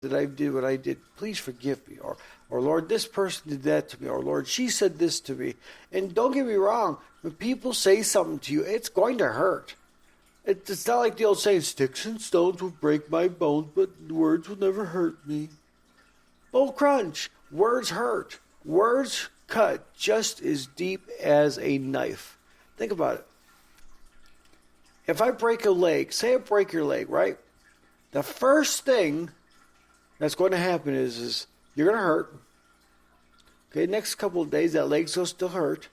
that I did what I did. Please forgive me. Or Lord, this person did that to me. Or Lord, she said this to me. And don't get me wrong, when people say something to you, it's going to hurt. It's not like the old saying, sticks and stones will break my bones, but words will never hurt me. Bull crunch. Words hurt. Words cut just as deep as a knife. Think about it. If I break a leg, say I break your leg, right? The first thing that's going to happen is you're going to hurt. Okay, next couple of days, that leg's going to still hurt.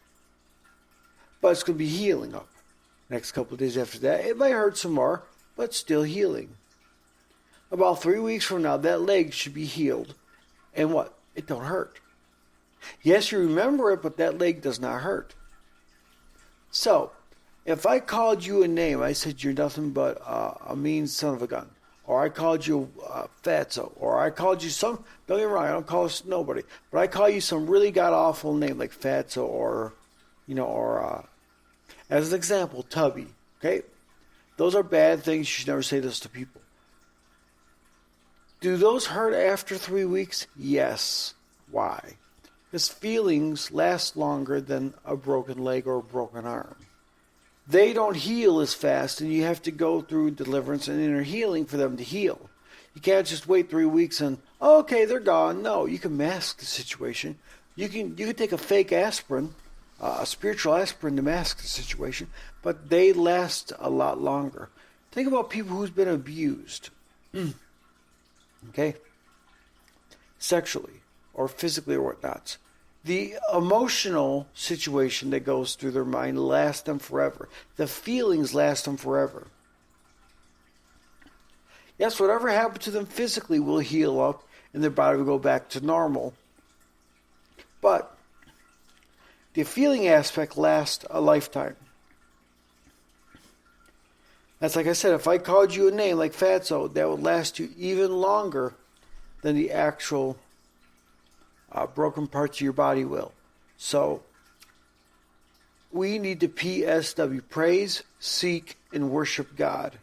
But it's going to be healing up. Next couple of days after that, it might hurt some more, but still healing. About 3 weeks from now, that leg should be healed. And what? It don't hurt. Yes, you remember it, but that leg does not hurt. So, if I called you a name, I said you're nothing but a mean son of a gun. Or I called you fatso. Or I called you some, don't get me wrong, I don't call nobody. But I call you some really god-awful name like fatso or, as an example, tubby. Okay? Those are bad things. You should never say this to people. Do those hurt after 3 weeks? Yes. Why? Because feelings last longer than a broken leg or a broken arm. They don't heal as fast, and you have to go through deliverance and inner healing for them to heal. You can't just wait 3 weeks and, oh, okay, they're gone. No, you can mask the situation. You can take a fake aspirin, a spiritual aspirin to mask the situation, but they last a lot longer. Think about people who's been abused, okay, sexually or physically or whatnot. The emotional situation that goes through their mind lasts them forever. The feelings last them forever. Yes, whatever happened to them physically will heal up and their body will go back to normal. But the feeling aspect lasts a lifetime. That's like I said, if I called you a name like Fatso, that would last you even longer than the actual broken parts of your body will. So, we need to P.S.W. Praise, seek, and worship God.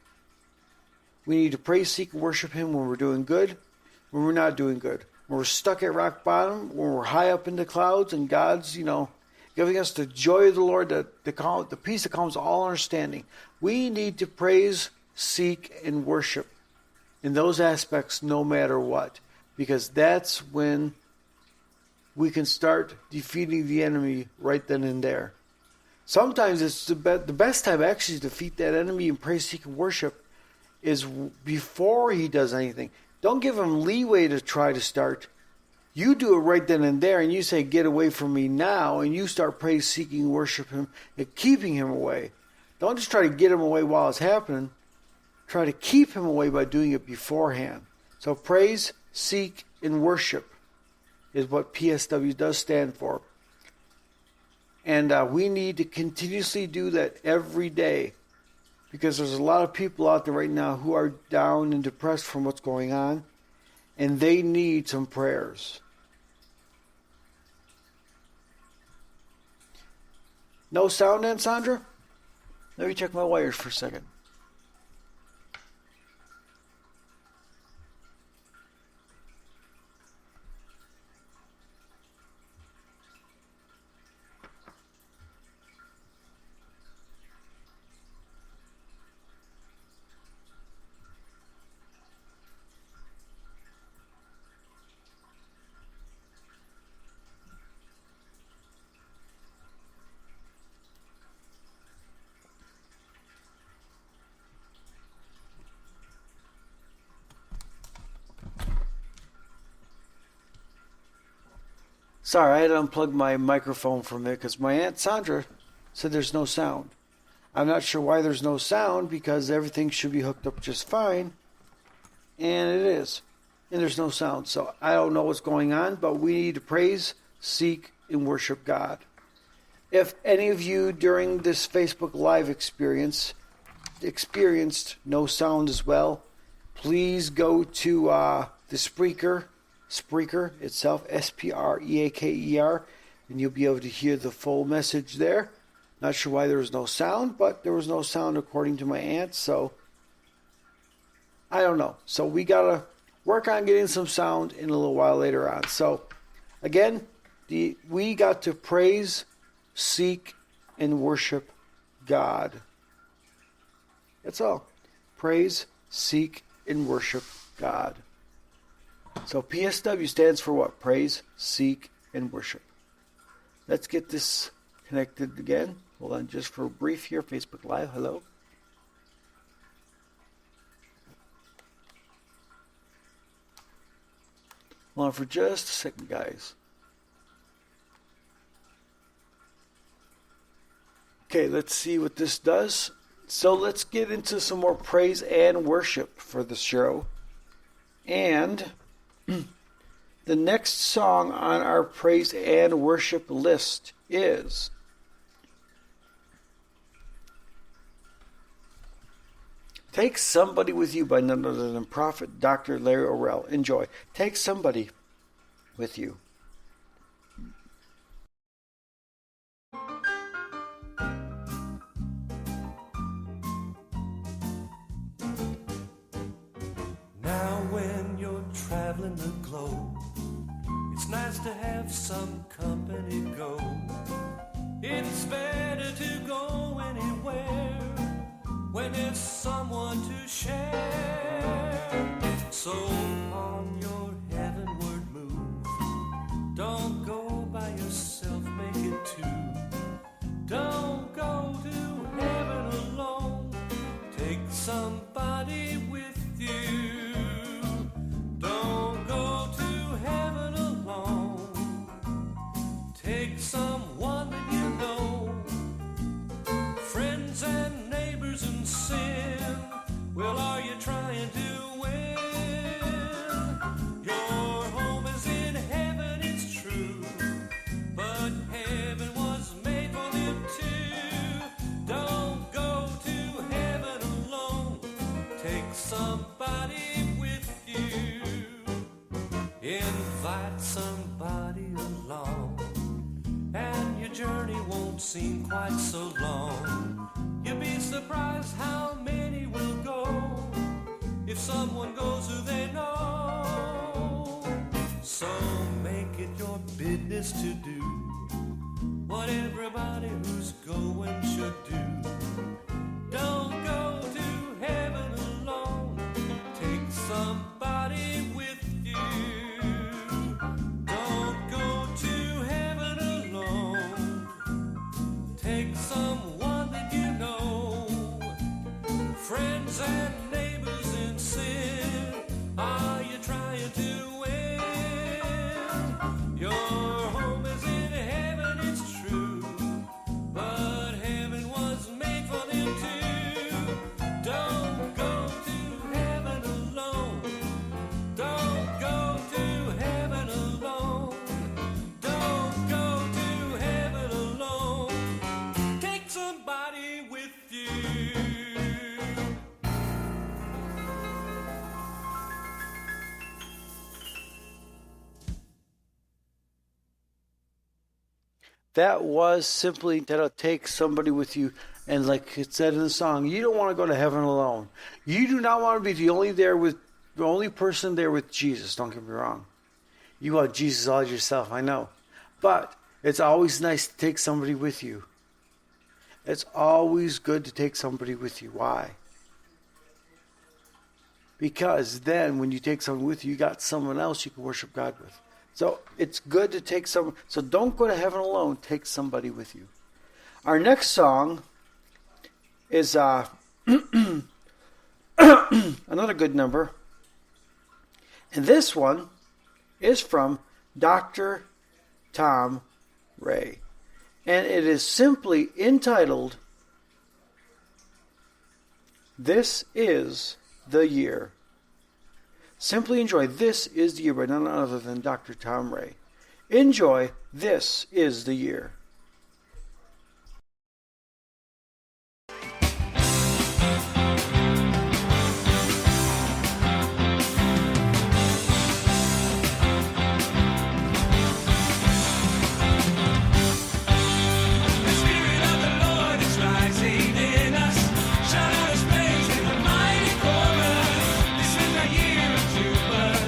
We need to praise, seek, and worship Him when we're doing good, when we're not doing good. When we're stuck at rock bottom, when we're high up in the clouds, and God's, giving us the joy of the Lord, the peace that calms all understanding. We need to praise, seek, and worship in those aspects no matter what. Because that's when we can start defeating the enemy right then and there. Sometimes it's the best time actually to defeat that enemy and praise, seek, and worship is before he does anything. Don't give him leeway to try to start. You do it right then and there, and you say, get away from me now, and you start praise, seeking, worship him, and keeping him away. Don't just try to get him away while it's happening. Try to keep him away by doing it beforehand. So praise, seek, and worship is what P.S.W. does stand for. And we need to continuously do that every day, because there's a lot of people out there right now who are down and depressed from what's going on, and they need some prayers. No sound then, Sandra? Let me check my wires for a second. Sorry, I had to unplug my microphone from it because my Aunt Sandra said there's no sound. I'm not sure why there's no sound, because everything should be hooked up just fine. And it is. And there's no sound. So I don't know what's going on, but we need to praise, seek, and worship God. If any of you during this Facebook Live experienced no sound as well, please go to the Spreaker itself, Spreaker, and you'll be able to hear the full message there. Not sure why there was no sound, but there was no sound according to my aunt, so I don't know. So we gotta work on getting some sound in a little while later on. So, again, we got to praise, seek, and worship God. That's all. Praise, seek, and worship God. So P.S.W. stands for what? Praise, seek, and worship. Let's get this connected again. Hold on just for a brief here. Facebook Live, hello. Hold on for just a second, guys. Okay, let's see what this does. So let's get into some more praise and worship for the show. And the next song on our praise and worship list is Take Somebody With You by none other than Prophet Dr. Larry Orrell. Enjoy. Take somebody with you. Now when you're traveling the globe, it's nice to have some company go. It's better to go anywhere when there's someone to share. So on your heavenward move, don't go by yourself, make it two. Don't go to heaven alone, take somebody with you. Don't go to heaven alone, take someone that you know. Friends and neighbors and sin, well, are you trying to win? Your home is in heaven, it's true, but heaven was made for them too. Don't go to heaven alone, take somebody with you. Invite somebody along, and your journey won't seem quite so long. You'll be surprised how many will go if someone goes who they know. So make it your business to do what everybody who's going should do. Don't go to heaven alone, take somebody with you. Don't go to heaven alone, take someone that you know. Friends and neighbors in sin, are you trying to win? Your home is in heaven, it's true, but heaven was made for them too. Don't go to heaven alone, don't go to heaven alone, don't go to heaven alone, take somebody with you. That was simply entitled Take Somebody With You. And like it said in the song, you don't want to go to heaven alone. You do not want to be the only person there with Jesus. Don't get me wrong. You want Jesus all yourself, I know. But it's always nice to take somebody with you. It's always good to take somebody with you. Why? Because then when you take someone with you, you got someone else you can worship God with. So it's good to take someone. So don't go to heaven alone. Take somebody with you. Our next song is another good number. And this one is from Dr. Tom Ray. And it is simply entitled, This Is the Year. Simply enjoy This Is the Year by none other than Dr. Tom Ray. Enjoy This Is the Year. Shine out his praise in the mighty chorus. This is the year of Jubilee.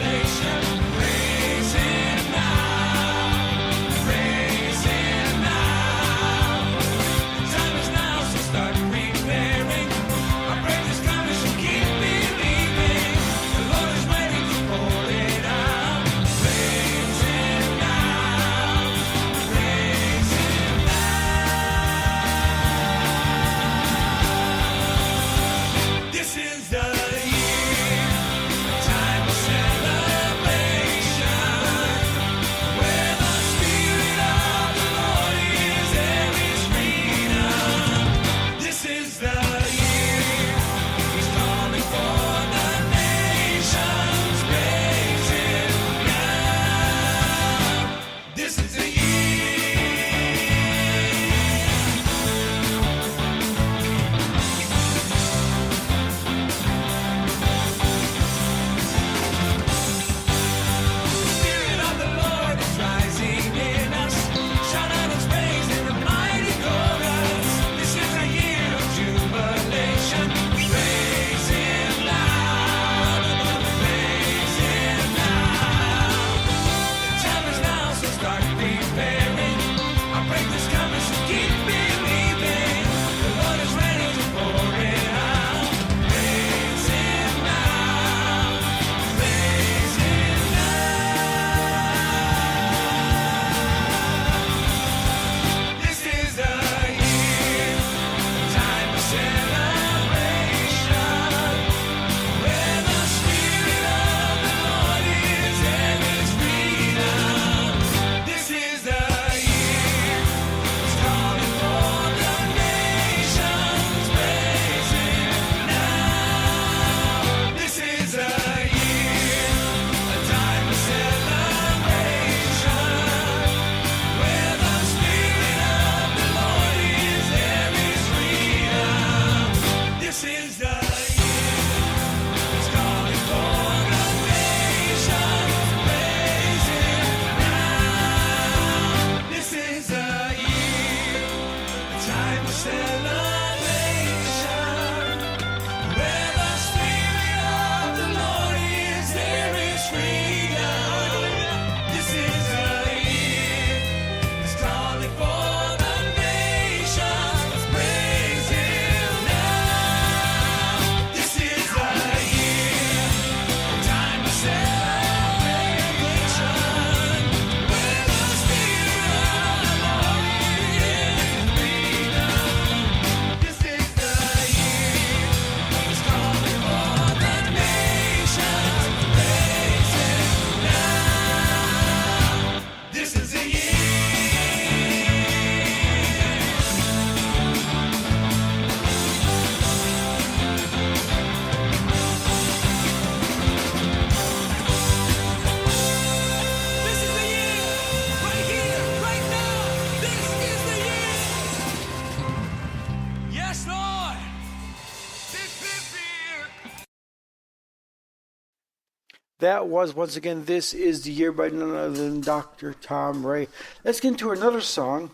That was, once again, This Is the Year by none other than Dr. Tom Ray. Let's get into another song,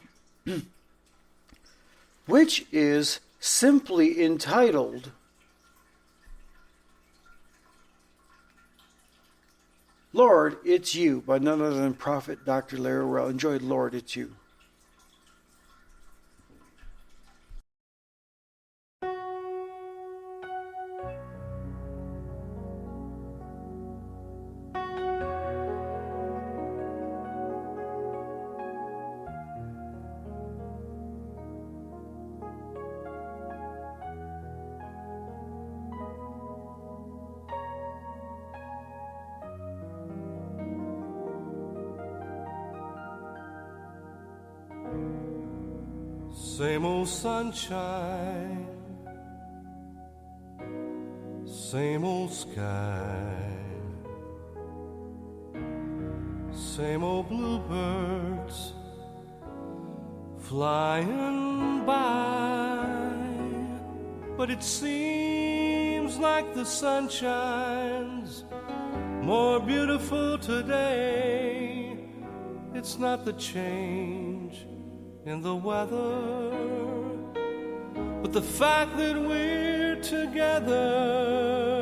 which is simply entitled Lord, It's You by none other than Prophet Dr. Larry Rowell. Enjoy Lord, It's You. Same old sunshine, same old sky, same old bluebirds flying by. But it seems like the sun shines more beautiful today. It's not the change in the weather, but the fact that we're together.